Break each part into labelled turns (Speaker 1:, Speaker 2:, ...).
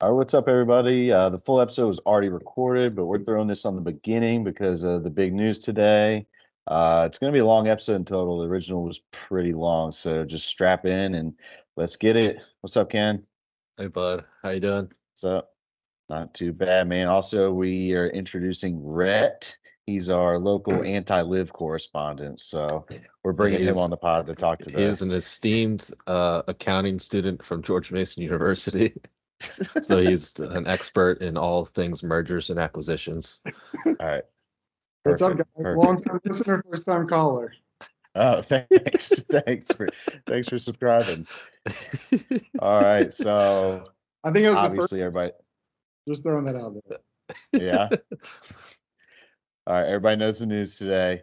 Speaker 1: All right, what's up, everybody? The full episode was already recorded, but we're throwing this on the beginning because of the big news today. It's going to be a long episode in total. The original was pretty long, so just strap in and let's get it. What's up, Ken?
Speaker 2: Hey bud, how you doing?
Speaker 1: What's up? Not too bad, man. Also, we are introducing Rhett. He's our local anti-live correspondent, so we're
Speaker 2: Yeah,
Speaker 1: bringing him on the pod to talk
Speaker 2: he
Speaker 1: today.
Speaker 2: is an esteemed accounting student from George Mason University. So he's an expert in all things mergers and acquisitions.
Speaker 1: All right,
Speaker 3: What's up,
Speaker 1: perfect,
Speaker 3: guys?
Speaker 1: perfect.
Speaker 3: Long-time listener, first-time caller.
Speaker 1: Oh, thanks. Thanks for subscribing. All right, so
Speaker 3: I think it was the first.
Speaker 1: obviously everybody,
Speaker 3: Just throwing that out there.
Speaker 1: yeah. All right, everybody knows the news today.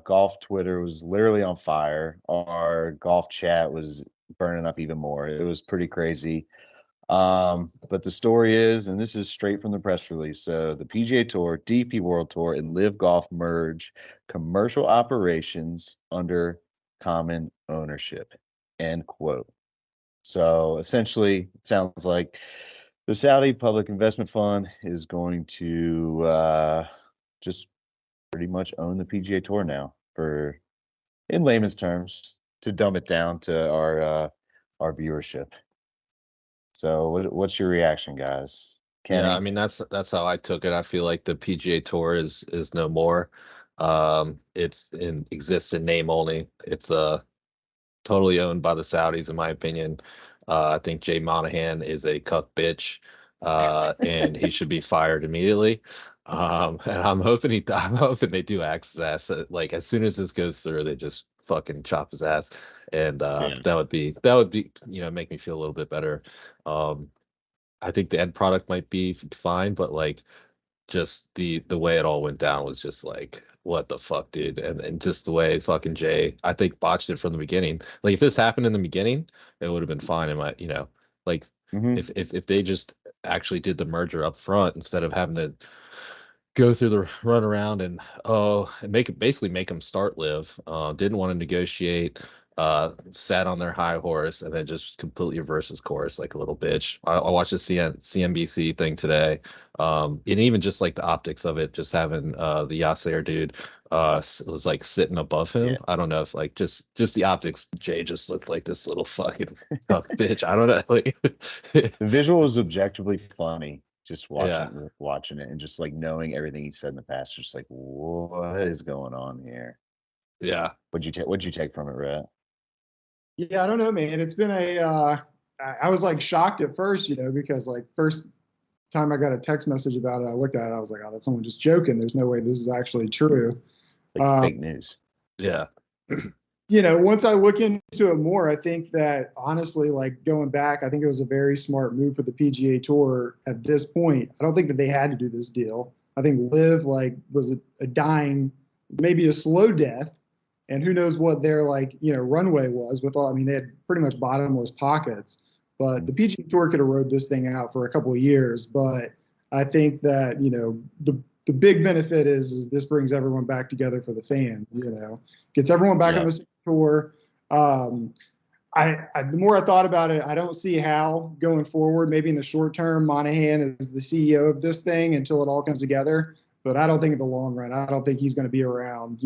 Speaker 1: Golf Twitter was literally on fire. Our golf chat was burning up even more. It was pretty crazy. But the story is, and this is straight from the press release. So the PGA Tour, DP World Tour, and Live Golf merge commercial operations under common ownership. End quote. So essentially, it sounds like the Saudi Public Investment Fund is going to just pretty much own the PGA Tour now, for in layman's terms, to dumb it down to our viewership. So what's your reaction, guys?
Speaker 2: Yeah, I
Speaker 1: Kenny?
Speaker 2: mean that's how I took it. I feel like the PGA Tour is no more. Exists in name only. It's totally owned by the Saudis, in my opinion. I think Jay Monahan is a cuck bitch, and he should be fired immediately. And I'm hoping they do access it. Like as soon as this goes through, they just fucking chop his ass, and
Speaker 1: Yeah.
Speaker 2: that would be make me feel a little bit better. I think the end product might be fine, but like just the way it all went down was just like what the fuck, dude. And just the way fucking Jay, I think, botched it from the beginning. Like if this happened in the beginning, it would have been fine in my, like
Speaker 1: Hmm.
Speaker 2: if they just actually did the merger up front instead of having to go through the run around and make it basically make them start live. Didn't want to negotiate. Sat on their high horse and then just completely reversed his course like a little bitch. I watched the CNBC thing today. And even just like the optics of it, just having the Yasser dude was like sitting above him.
Speaker 1: Yeah.
Speaker 2: I don't know if like just the optics, Jay just looked like this little fucking fuck bitch. I don't know. Like
Speaker 1: The visual is objectively funny. Just
Speaker 2: yeah.
Speaker 1: watching it and just like knowing everything he said in the past, just like what is going on here?
Speaker 2: Yeah.
Speaker 1: What'd you take from it, Rhett?
Speaker 3: Yeah, I don't know, man. It's been I was like shocked at first, because like first time I got a text message about it, I looked at it, I was like, oh, that's someone just joking. There's no way this is actually true.
Speaker 1: Like
Speaker 3: Um,
Speaker 1: fake news.
Speaker 2: Yeah.
Speaker 3: Once I look into it more, I think that honestly, like going back, I think it was a very smart move for the PGA Tour at this point. I don't think that they had to do this deal. I think Live like was a dying, maybe a slow death, and who knows what their like runway was with all. I mean, they had pretty much bottomless pockets, but the PGA Tour could have rode this thing out for a couple of years. But I think that the big benefit is this brings everyone back together for the fans. Gets everyone back on
Speaker 1: Yeah.
Speaker 3: the same tour. Um, the more I thought about it, I don't see how going forward. Maybe in the short term, Monahan is the CEO of this thing until it all comes together. But I don't think in the long run, I don't think he's going to be around,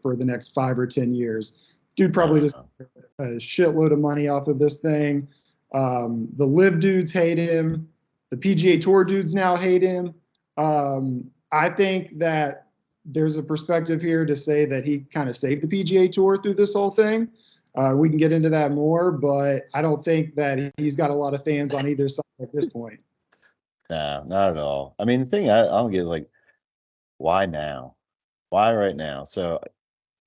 Speaker 3: for the next 5 or 10 years. Dude probably just
Speaker 1: No.
Speaker 3: a shitload of money off of this thing. The Live dudes hate him. The PGA Tour dudes now hate him. I think that there's a perspective here to say that he kind of saved the PGA Tour through this whole thing. We can get into that more, but I don't think that he's got a lot of fans on either side at this point.
Speaker 1: No, not at all. I mean, the thing I don't get is like, why now? Why right now? So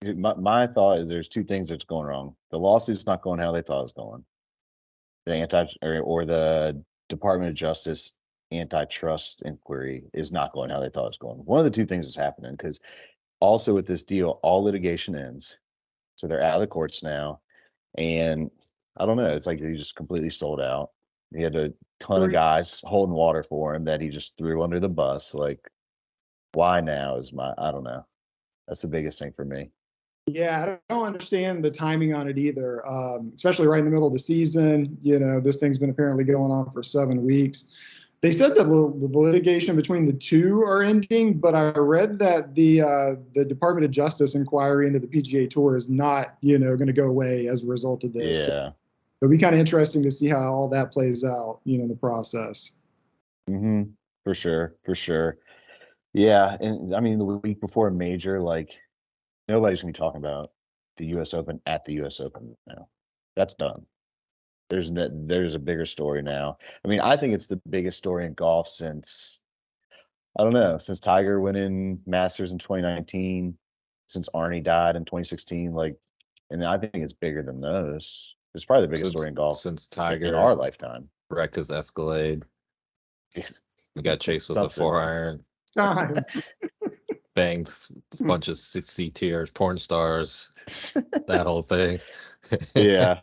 Speaker 1: my thought is there's two things that's going wrong. The lawsuit's not going how they thought it was going. The or the Department of Justice antitrust inquiry is not going how they thought it was going. One of the two things is happening because also with this deal, all litigation ends. So they're out of the courts now. And I don't know, it's like he just completely sold out. He had a ton of guys holding water for him that he just threw under the bus. Like, why now is I don't know. That's the biggest thing for me.
Speaker 3: Yeah, I don't understand the timing on it either, especially right in the middle of the season. This thing's been apparently going on for 7 weeks. They said that the litigation between the two are ending, but I read that the Department of Justice inquiry into the PGA Tour is not, going to go away as a result of this. So
Speaker 1: Yeah.
Speaker 3: it'll be kind of interesting to see how all that plays out, in the process.
Speaker 1: For sure. For sure. Yeah. And I mean, the week before a major, like nobody's gonna be talking about the US Open at the US Open now. That's done. There's a bigger story now. I mean, I think it's the biggest story in golf since I don't know, since Tiger went in Masters in 2019, since Arnie died in 2016, like, and I think it's bigger than those. It's probably the biggest story in golf
Speaker 2: Since
Speaker 1: in
Speaker 2: Tiger
Speaker 1: our lifetime.
Speaker 2: wrecked his Escalade, he got chased with a
Speaker 1: Something.
Speaker 2: 4-iron,
Speaker 3: Time.
Speaker 2: banged a bunch of C tiers, porn stars, that whole thing.
Speaker 1: Yeah.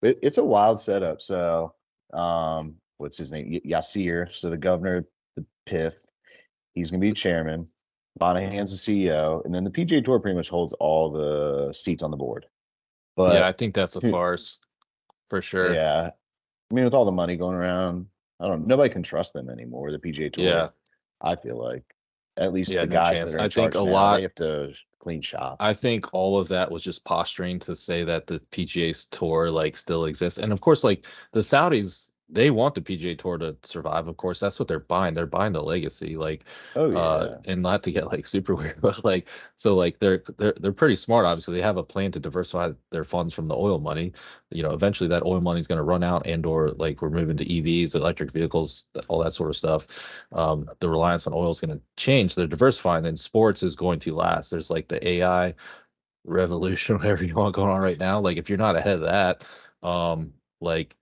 Speaker 1: It's a wild setup. So, what's his name? Yasir. So the governor, the PIF, he's gonna be chairman. Monahan's the CEO, and then the PGA Tour pretty much holds all the seats on the board.
Speaker 2: Yeah, I
Speaker 1: But
Speaker 2: think that's a farce for sure.
Speaker 1: yeah, I mean, with all the money going around, I don't. Nobody can trust them anymore. The PGA Tour.
Speaker 2: Yeah.
Speaker 1: I feel like at least
Speaker 2: Yeah,
Speaker 1: the
Speaker 2: no
Speaker 1: guys
Speaker 2: chance.
Speaker 1: that are in
Speaker 2: I think
Speaker 1: charge
Speaker 2: a
Speaker 1: now,
Speaker 2: lot.
Speaker 1: they have to clean shop.
Speaker 2: I think all of that was just posturing to say that the PGA's tour like still exists. And of course, like the Saudis, they want the PGA Tour to survive. Of course, that's what they're buying. They're buying the legacy, like
Speaker 1: Oh yeah.
Speaker 2: and not to get like super weird, but like so like they're pretty smart. Obviously, they have a plan to diversify their funds from the oil money. Eventually that oil money is going to run out, and or like we're moving to EVs, electric vehicles, all that sort of stuff. The reliance on oil is going to change. They're diversifying, and sports is going to last. There's like the AI revolution, whatever you want going on right now. Like if you're not ahead of that, like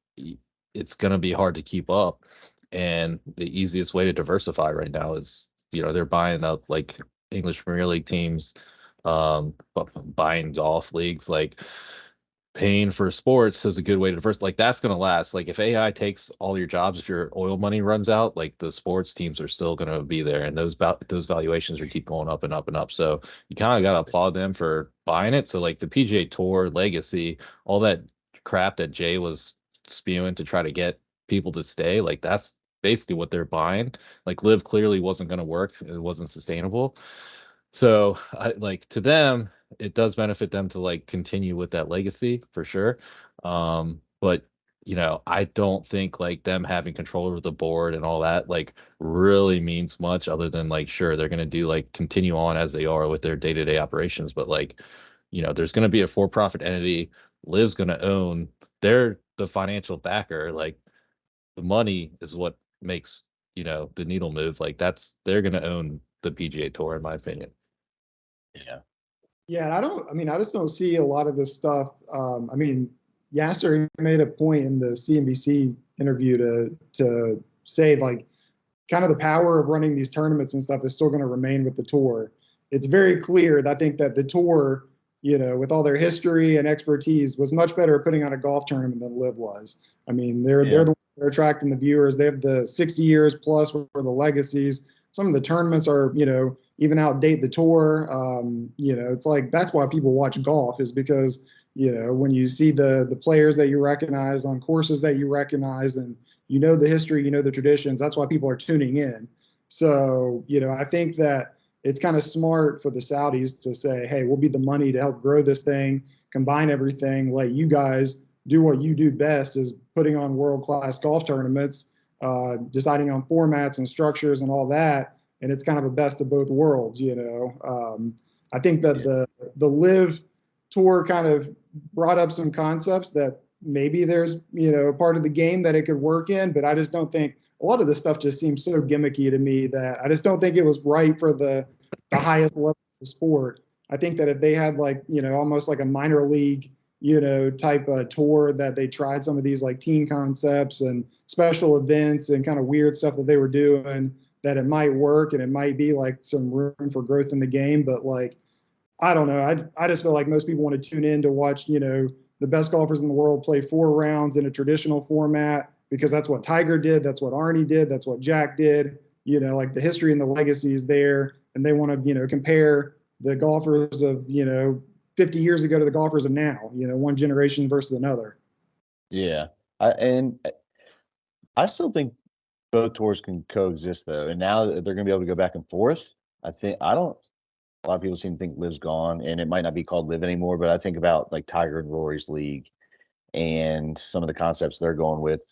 Speaker 2: it's going to be hard to keep up. And the easiest way to diversify right now is, they're buying up like English Premier League teams, but buying golf leagues, like paying for sports is a good way to diversify. Like that's going to last. Like if AI takes all your jobs, if your oil money runs out, like the sports teams are still going to be there, and those valuations are keep going up and up and up. So you kind of got to applaud them for buying it. So like the PGA Tour legacy, all that crap that Jay was spewing to try to get people to stay, like that's basically what they're buying. Like Live clearly wasn't going to work. It wasn't sustainable. So I like to them, it does benefit them to like continue with that legacy for sure. But I don't think like them having control over the board and all that like really means much other than like sure they're gonna do like continue on as they are with their day-to-day operations. But like, there's gonna be a for-profit entity, Liv's gonna own, they're the financial backer, like the money is what makes, the needle move. Like they're gonna own the PGA Tour, in my opinion.
Speaker 1: Yeah.
Speaker 3: Yeah, and I just don't see a lot of this stuff. Yasser made a point in the CNBC interview to say like kind of the power of running these tournaments and stuff is still going to remain with the tour. It's very clear that I think that the tour, with all their history and expertise, was much better at putting on a golf tournament than Live was. I mean, they're the ones that are attracting the viewers. They have the 60 years plus for the legacies. Some of the tournaments are, even outdate the tour. It's like that's why people watch golf, is because when you see the players that you recognize on courses that you recognize, and the history, the traditions, that's why people are tuning in. So I think that it's kind of smart for the Saudis to say, hey, we'll be the money to help grow this thing, combine everything, let you guys do what you do best, is putting on world-class golf tournaments, deciding on formats and structures and all that. And it's kind of a best of both worlds. I think that the Live Tour kind of brought up some concepts that maybe there's, part of the game that it could work in, but I just don't think a lot of this stuff just seems so gimmicky to me that I just don't think it was right for the highest level of the sport. I think that if they had like, almost like a minor league, type of tour, that they tried some of these like team concepts and special events and kind of weird stuff that they were doing, that it might work and it might be like some room for growth in the game. But like, I don't know. I just feel like most people want to tune in to watch, the best golfers in the world play 4 rounds in a traditional format, because that's what Tiger did. That's what Arnie did. That's what Jack did. Like the history and the legacy is there. And they want to, compare the golfers of, 50 years ago to the golfers of now, one generation versus another.
Speaker 1: Yeah. I still think both tours can coexist though, and now that they're going to be able to go back and forth. I don't. A lot of people seem to think Liv's gone, and it might not be called Live anymore. But I think about like Tiger and Rory's league, and some of the concepts they're going with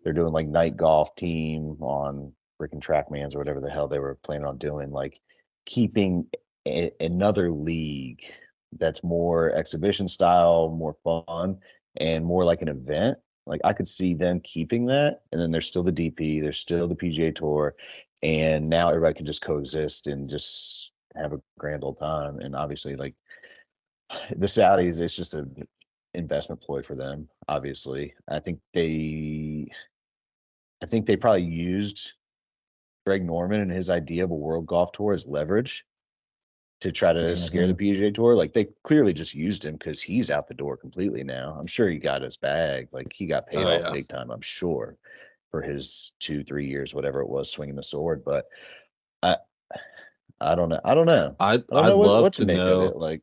Speaker 1: they're doing like night golf team on freaking Trackmans or whatever the hell they were planning on doing, like keeping another league that's more exhibition style, more fun, and more like an event. Like I could see them keeping that, and then there's still the DP, there's still the PGA Tour, and now everybody can just coexist and just have a grand old time. And obviously, like the Saudis, it's just a investment ploy for them. Obviously, I think they probably used Greg Norman and his idea of a world golf tour as leverage to try to scare the PGA Tour. Like they clearly just used him because he's out the door completely now. I'm sure he got his bag. Like he got paid off big time, I'm sure, for his 2-3 years, whatever it was, swinging the sword. But I I don't know. I don't know.
Speaker 2: I'd
Speaker 1: I don't know
Speaker 2: love
Speaker 1: what to
Speaker 2: to
Speaker 1: make of it.
Speaker 2: know.
Speaker 1: Like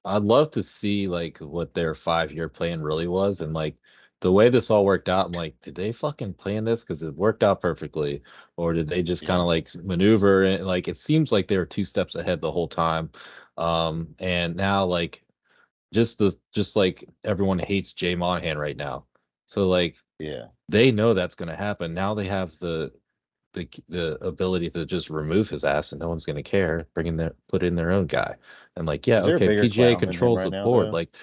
Speaker 2: I'd love to see like what their 5-year plan really was, and like the way this all worked out. I'm like, did they fucking plan this? Because it worked out perfectly, or did they just kind
Speaker 1: yeah,
Speaker 2: of like maneuver? And like it seems like they were 2 steps ahead the whole time. And now like just like everyone hates Jay Monahan right now. So like
Speaker 1: yeah.
Speaker 2: they know that's going to happen. Now they have the ability to just remove his ass and no one's going to care, put in their own guy. And like, yeah,
Speaker 1: Is there a
Speaker 2: okay,
Speaker 1: bigger
Speaker 2: PGA
Speaker 1: clown than him
Speaker 2: controls
Speaker 1: right
Speaker 2: the
Speaker 1: now,
Speaker 2: board.
Speaker 1: though?
Speaker 2: Like,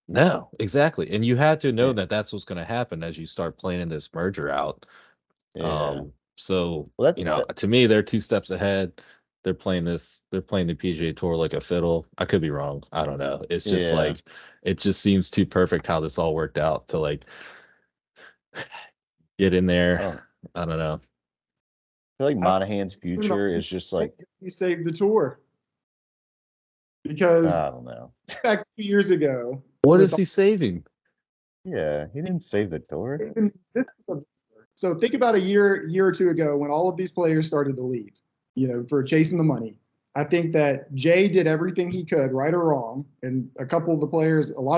Speaker 2: no, exactly. And you had to know
Speaker 1: Yeah,
Speaker 2: that that's what's going to happen as you start planning this merger out.
Speaker 1: yeah.
Speaker 2: So,
Speaker 1: Well,
Speaker 2: you know, to me, they're 2 steps ahead. They're playing the PGA Tour like a fiddle. I could be wrong. I don't know. It's just
Speaker 1: yeah.
Speaker 2: like, it just seems too perfect how this all worked out to like get in
Speaker 1: I
Speaker 2: there.
Speaker 1: don't.
Speaker 2: I don't know.
Speaker 1: I feel like
Speaker 3: I
Speaker 1: Monahan's future is just like
Speaker 3: he saved the tour because
Speaker 1: I don't know.
Speaker 3: back 2 years ago
Speaker 2: What
Speaker 3: with
Speaker 2: is he saving?
Speaker 1: Yeah, he didn't save the tour.
Speaker 3: so think about a year or two ago when all of these players started to leave, for chasing the money. I think that Jay did everything he could, right or wrong, and a lot of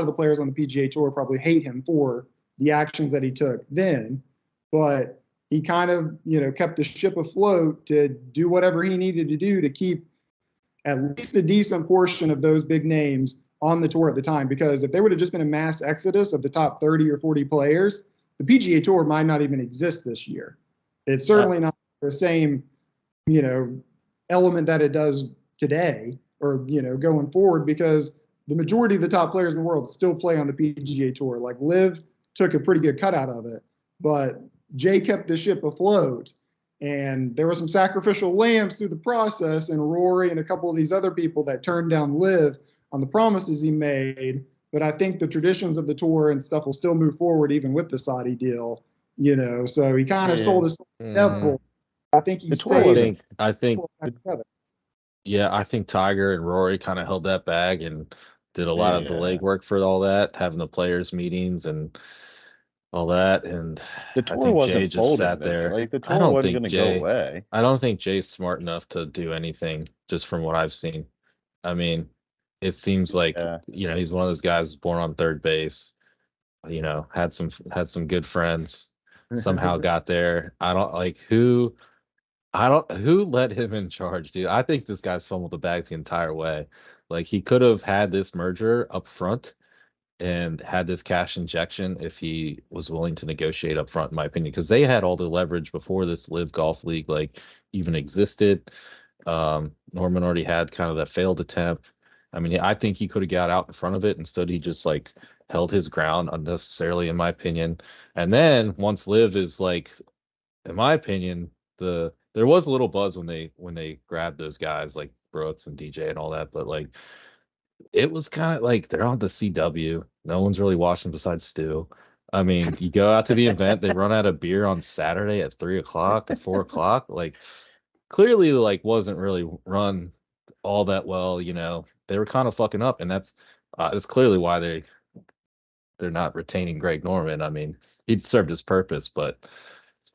Speaker 3: the players on the PGA Tour probably hate him for the actions that he took then, but he kind of, kept the ship afloat to do whatever he needed to do to keep at least a decent portion of those big names on the tour at the time. Because if there would have just been a mass exodus of the top 30 or 40 players, the PGA Tour might not even exist this year. It's certainly not the same, element that it does today or, going forward, because the majority of the top players in the world still play on the PGA Tour. Like LIV took a pretty good cut out of it, but Jay kept the ship afloat. And there were some sacrificial lambs through the process, and Rory and a couple of these other people that turned down LIV on the promises he made. But I think the traditions of the tour and stuff will still move forward even with the Saudi deal, So he kind of sold his devil. I think he
Speaker 1: The tour
Speaker 3: saved.
Speaker 2: I think,
Speaker 3: Together.
Speaker 2: yeah, I think Tiger and Rory kind of held that bag and did a lot of the
Speaker 1: yeah.
Speaker 2: legwork for all that, having the players meetings and all that. And
Speaker 1: The
Speaker 2: I
Speaker 1: tour
Speaker 2: think
Speaker 1: wasn't
Speaker 2: Jay just
Speaker 1: folding
Speaker 2: sat
Speaker 1: though.
Speaker 2: there.
Speaker 1: Like the tour wasn't going to go away.
Speaker 2: I don't think Jay's smart enough to do anything just from what I've seen. I mean, it seems like,
Speaker 1: Yeah.
Speaker 2: he's one of those guys born on third base, had some good friends, somehow got there. I don't who let him in charge, dude. I think this guy's fumbled the bag the entire way. Like he could have had this merger up front and had this cash injection if he was willing to negotiate up front, in my opinion, because they had all the leverage before this Live Golf League like even existed. Norman already had kind of that failed attempt. I mean, I think he could have got out in front of it. Instead, he just like held his ground unnecessarily, in my opinion. And then once Live is like, in my opinion, there was a little buzz when they grabbed those guys like Brooks and DJ and all that, but like it was kind of like they're on the CW. No one's really watching besides Stu. I mean, you go out to the event, they run out of beer on Saturday at 3 o'clock or 4 o'clock. Like clearly like wasn't really run all that well, They were kind of fucking up, and that's clearly why they're not retaining Greg Norman. I mean, he'd served his purpose, but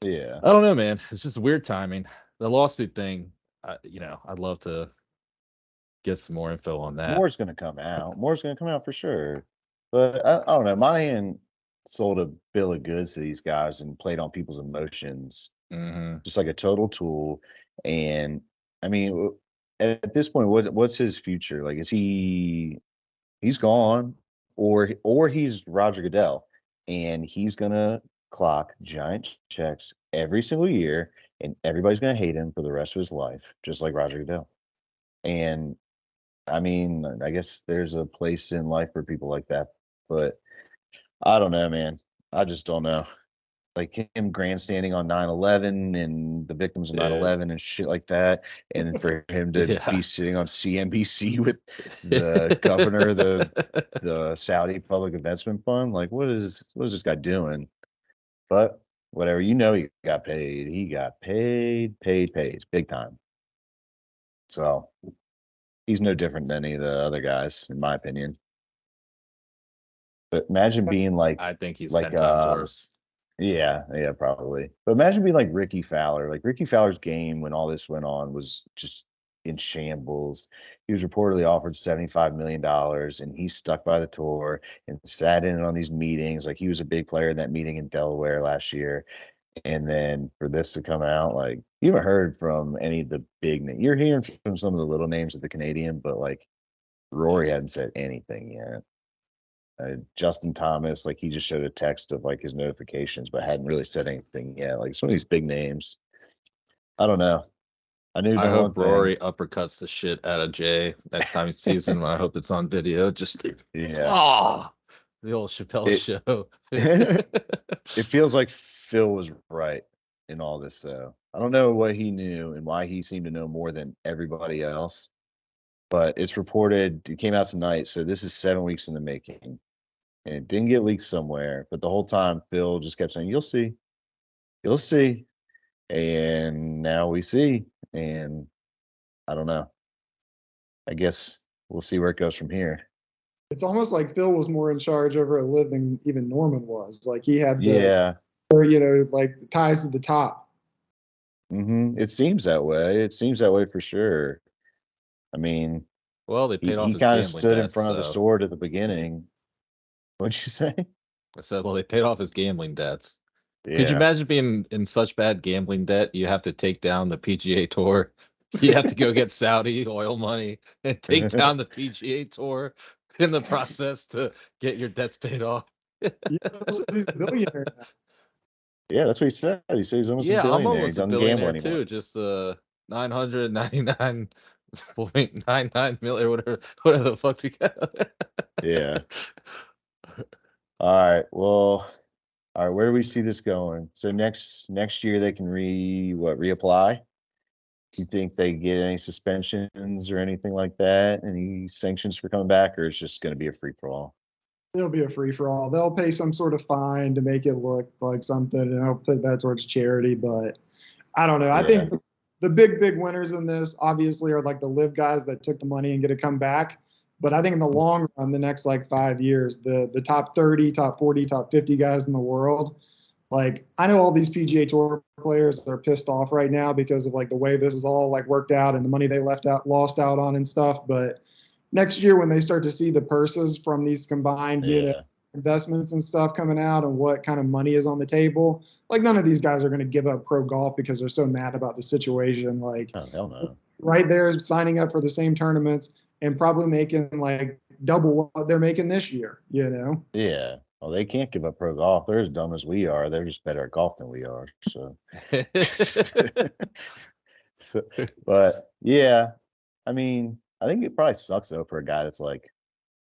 Speaker 1: Yeah.
Speaker 2: I don't know, man. It's just weird timing. The lawsuit thing, I'd love to get some more info on that.
Speaker 1: More's going to come out. More's going to come out for sure. But I don't know. Monahan sold a bill of goods to these guys and played on people's emotions just like a total tool. And I mean, at this point, what's his future? Like, he's gone, or he's Roger Goodell, and he's gonna clock giant checks every single year, and everybody's gonna hate him for the rest of his life, just like Roger Goodell. And I mean, I guess there's a place in life for people like that, but I don't know, man. I just don't know. Like him grandstanding on 9/11 and the victims of 9/11 and shit like that, and then for him to
Speaker 2: Yeah.
Speaker 1: be sitting on CNBC with the governor of the Saudi Public Investment Fund, like what is this guy doing? But whatever, he got paid. He got paid, big time. So he's no different than any of the other guys, in my opinion. But imagine being
Speaker 2: I think he's
Speaker 1: like
Speaker 2: 10 times worse.
Speaker 1: yeah, probably. But imagine being like Ricky Fowler. Like Ricky Fowler's game when all this went on was just in shambles. He was reportedly offered $75 million and he stuck by the tour and sat in on these meetings. Like he was a big player in that meeting in Delaware last year. And then for this to come out, like you haven't heard from any of the big names. You're hearing from some of the little names of the Canadian, but like Rory hadn't said anything yet. Justin Thomas, like he just showed a text of like his notifications, but hadn't really said anything yet. Like some of these big names, I don't know. I knew
Speaker 2: I
Speaker 1: no one
Speaker 2: hope
Speaker 1: thing.
Speaker 2: Rory uppercuts the shit out of Jay next time he sees him. I hope it's on video. Just
Speaker 1: Yeah,
Speaker 2: the old Chappelle show.
Speaker 1: it feels like Phil was right in all this. So I don't know what he knew and why he seemed to know more than everybody else. But it's reported it came out tonight, so this is 7 weeks in the making. And it didn't get leaked somewhere, but the whole time Phil just kept saying, "You'll see, you'll see," and now we see. And I don't know. I guess we'll see where it goes from here.
Speaker 3: It's almost like Phil was more in charge over a LIV than even Norman was. Like he had
Speaker 1: Yeah.
Speaker 3: like the ties to the top.
Speaker 1: It seems that way. It seems that way for sure. I mean,
Speaker 2: Well, they paid off
Speaker 1: he
Speaker 2: his
Speaker 1: kind of
Speaker 2: gambling
Speaker 1: stood in
Speaker 2: debts.
Speaker 1: front of the
Speaker 2: So
Speaker 1: sword at the beginning. What'd you say?
Speaker 2: I said, well, they paid off his gambling debts. Could you
Speaker 1: Yeah.
Speaker 2: imagine being in such bad gambling debt? You have to take down the PGA Tour. You have to go get Saudi oil money and take down the PGA Tour in the process to get your debts paid off.
Speaker 3: He's a billionaire now.
Speaker 1: Yeah, that's what he said. He said he's almost a
Speaker 2: Yeah, I'm
Speaker 1: billionaire. He
Speaker 2: almost a
Speaker 1: doesn't gamble
Speaker 2: billionaire
Speaker 1: anymore.
Speaker 2: too. Just 999.99 million, whatever the fuck we got.
Speaker 1: Yeah. All right. Well, all right. Where do we see this going? So next year they can reapply? Do you think they get any suspensions or anything like that? Any sanctions for coming back, or it's just going to be a free for all?
Speaker 3: It'll be a free for all. They'll pay some sort of fine to make it look like something, and I'll put that towards charity. But I don't know. I think the big winners in this obviously are like the LIV guys that took the money and get to come back. But I think in the long run, the next like 5 years, the top 30, top 40, top 50 guys in the world, like I know all these PGA Tour players are pissed off right now because of like the way this is all like worked out and the money they lost out on and stuff. But next year when they start to see the purses from these combined investments and stuff coming out and what kind of money is on the table, like none of these guys are going to give up pro golf because they're so mad about the situation. Like,
Speaker 1: oh, hell no.
Speaker 3: Right there, signing up for the same tournaments and probably making like double what they're making this year.
Speaker 1: Yeah. Well, they can't give up pro golf. They're as dumb as we are. They're just better at golf than we are. So, but yeah, I mean, I think it probably sucks though for a guy that's like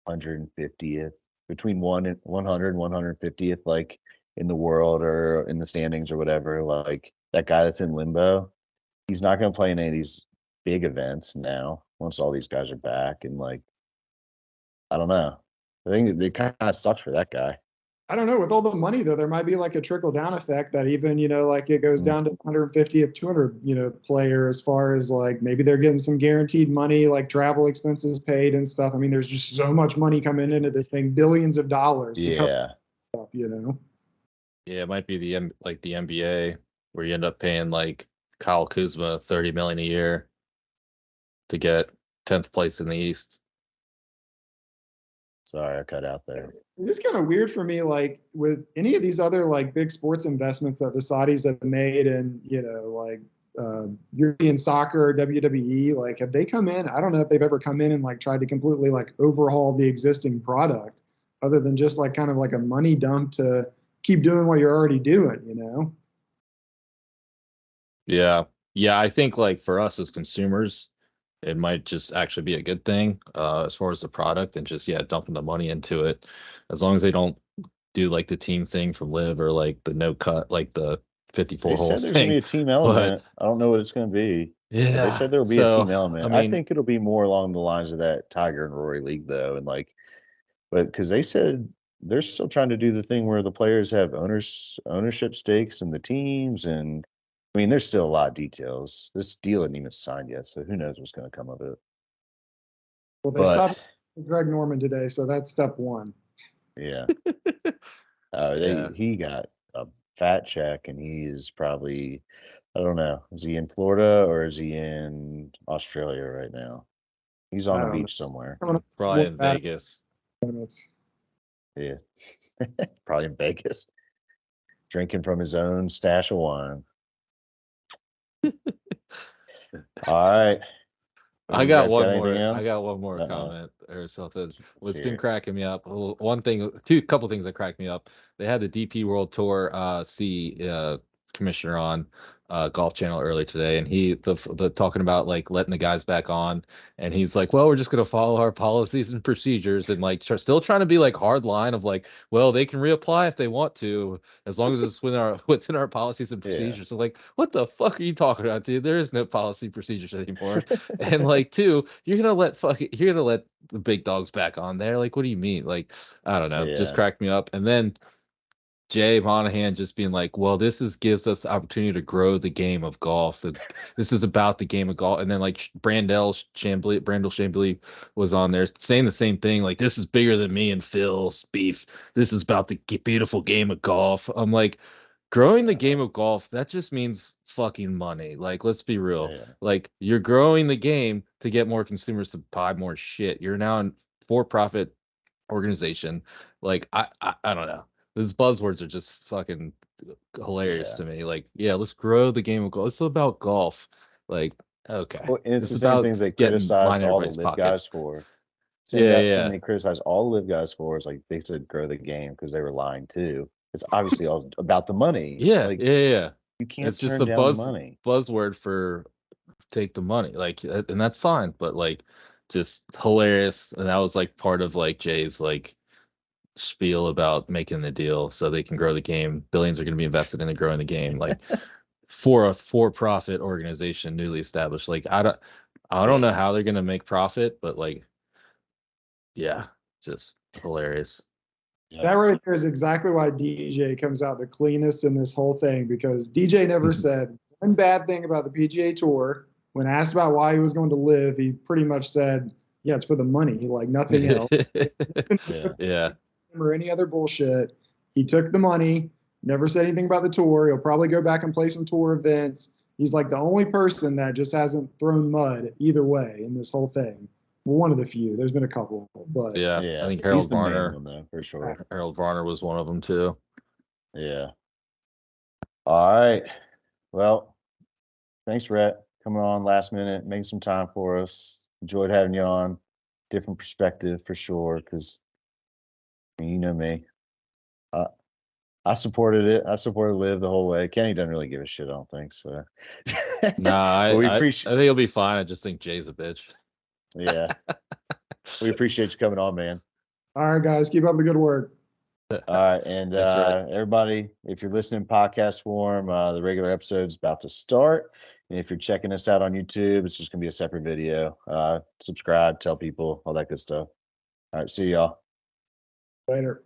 Speaker 1: 150th, between 100 and 150th, like in the world or in the standings or whatever. Like that guy that's in limbo, he's not going to play in any of these big events now once all these guys are back. And like, I don't know. I think it kind of sucks for that guy.
Speaker 3: I don't know. With all the money, though, there might be like a trickle down effect that even, like it goes down to 150th, 200, player as far as like maybe they're getting some guaranteed money, like travel expenses paid and stuff. I mean, there's just so much money coming into this thing, billions of dollars to cover stuff,
Speaker 2: Yeah, it might be the NBA where you end up paying like Kyle Kuzma 30 million a year to get 10th place in the East.
Speaker 1: Sorry, I cut out there.
Speaker 3: It's kind of weird for me, like with any of these other like big sports investments that the Saudis have made, and like European soccer or WWE, like have they come in? I don't know if they've ever come in and like tried to completely like overhaul the existing product, other than just like kind of like a money dump to keep doing what you're already doing.
Speaker 2: Yeah. Yeah, I think like for us as consumers, it might just actually be a good thing as far as the product and just dumping the money into it. As long as they don't do like the team thing from Live or like the no cut, like the 54
Speaker 1: They
Speaker 2: hole
Speaker 1: said there's gonna be
Speaker 2: thing.
Speaker 1: a team
Speaker 2: But
Speaker 1: element. I don't know what it's gonna be. But they
Speaker 2: yeah,
Speaker 1: said there will be a
Speaker 2: so
Speaker 1: team
Speaker 2: I
Speaker 1: element. I
Speaker 2: mean,
Speaker 1: think it'll be more along the lines of that Tiger and Rory League though, and like, but because they said they're still trying to do the thing where the players have ownership stakes in the teams, and I mean, there's still a lot of details. This deal isn't even signed yet, so who knows what's going to come of it.
Speaker 3: Well, they
Speaker 1: But
Speaker 3: stopped Greg Norman today, so that's step one.
Speaker 1: yeah,
Speaker 2: yeah.
Speaker 1: he got a fat check, and he is probably, I don't know, is he in Florida or is he in Australia right now? He's on
Speaker 3: I
Speaker 1: the
Speaker 3: don't know.
Speaker 1: beach somewhere.
Speaker 2: Probably in Vegas.
Speaker 1: Yeah, probably in Vegas, drinking from his own stash of wine. All right.
Speaker 2: I
Speaker 1: You
Speaker 2: got
Speaker 1: guys got
Speaker 2: one
Speaker 1: anything
Speaker 2: more. I
Speaker 1: else?
Speaker 2: got one more
Speaker 1: Uh-oh.
Speaker 2: comment or something.
Speaker 1: Let's
Speaker 2: What's
Speaker 1: hear
Speaker 2: been
Speaker 1: it.
Speaker 2: cracking me up? Well, couple things that cracked me up. They had the DP World Tour commissioner on Golf Channel earlier today, and the talking about like letting the guys back on, and he's like, "Well, we're just gonna follow our policies and procedures," and like still trying to be like hard line of like, "Well, they can reapply if they want to, as long as it's within our policies and
Speaker 1: Yeah.
Speaker 2: procedures." So like, what the fuck are you talking about, dude? There is no policy procedures anymore. And like, two, you're gonna let the big dogs back on there. Like, what do you mean? Like, I don't know. Just
Speaker 1: Yeah.
Speaker 2: cracked me up. And then Jay Monahan just being like, well, gives us the opportunity to grow the game of golf. This is about the game of golf. And then like Brandel Chambly was on there saying the same thing. Like, this is bigger than me and Phil's beef. This is about the beautiful game of golf. I'm like, growing the game of golf, that just means fucking money. Like, let's be real.
Speaker 1: Yeah.
Speaker 2: Like, you're growing the game to get more consumers to buy more shit. You're now a for-profit organization. Like, I don't know. These buzzwords are just fucking hilarious
Speaker 1: Yeah.
Speaker 2: to me. Like, yeah, let's grow the game of golf. It's about golf. Like, okay.
Speaker 1: Well, and it's the same
Speaker 2: about
Speaker 1: things they
Speaker 2: getting
Speaker 1: criticized
Speaker 2: lining
Speaker 1: all the
Speaker 2: everybody's
Speaker 1: live guys
Speaker 2: pockets.
Speaker 1: for. Same
Speaker 2: Yeah,
Speaker 1: thing
Speaker 2: yeah.
Speaker 1: they criticized all the live guys for is like they said grow the game because they were lying too. It's obviously all about the money.
Speaker 2: Yeah,
Speaker 1: Like
Speaker 2: yeah.
Speaker 1: you can't
Speaker 2: It's just
Speaker 1: turn
Speaker 2: a
Speaker 1: down the money.
Speaker 2: buzzword for take the money, like, and that's fine, but like, just hilarious. And that was like part of like Jay's like spiel about making the deal so they can grow the game. Billions are going to be invested into growing the game, like for a for-profit organization newly established. Like, I don't know
Speaker 1: Yeah.
Speaker 2: how they're going to make profit, but like, yeah, just hilarious.
Speaker 3: That right there is exactly why DJ comes out the cleanest in this whole thing, because DJ never said one bad thing about the PGA Tour. When asked about why he was going to live, he pretty much said, yeah, it's for the money, like nothing else.
Speaker 1: Yeah.
Speaker 2: Yeah.
Speaker 3: Or any other bullshit. He took the money, never said anything about the tour. He'll probably go back and play some tour events. He's like the only person that just hasn't thrown mud either way in this whole thing. Well, one of the few. There's been a couple, but
Speaker 2: Yeah.
Speaker 1: Yeah.
Speaker 2: I think
Speaker 1: He's
Speaker 2: Harold
Speaker 1: the main
Speaker 2: Varner
Speaker 1: one though, for sure.
Speaker 2: Harold Varner was one of them too.
Speaker 1: Yeah. All right. Well, thanks, Rhett, coming on last minute, making some time for us. Enjoyed having you on. Different perspective for sure, because you know me. I supported it. I supported Liv the whole way. Kenny doesn't really give a shit, I don't think so.
Speaker 2: Nah,
Speaker 1: But we
Speaker 2: I
Speaker 1: appreciate.
Speaker 2: think he'll be fine. I just think Jay's a bitch.
Speaker 1: Yeah, we appreciate you coming on, man.
Speaker 3: all right, guys, keep up the good work.
Speaker 1: All right, and
Speaker 2: Thanks, Rhett.
Speaker 1: everybody, if you're listening podcast form, the regular episode's about to start. And if you're checking us out on YouTube, it's just gonna be a separate video. Subscribe, tell people, all that good stuff. All right, see y'all.
Speaker 3: Later.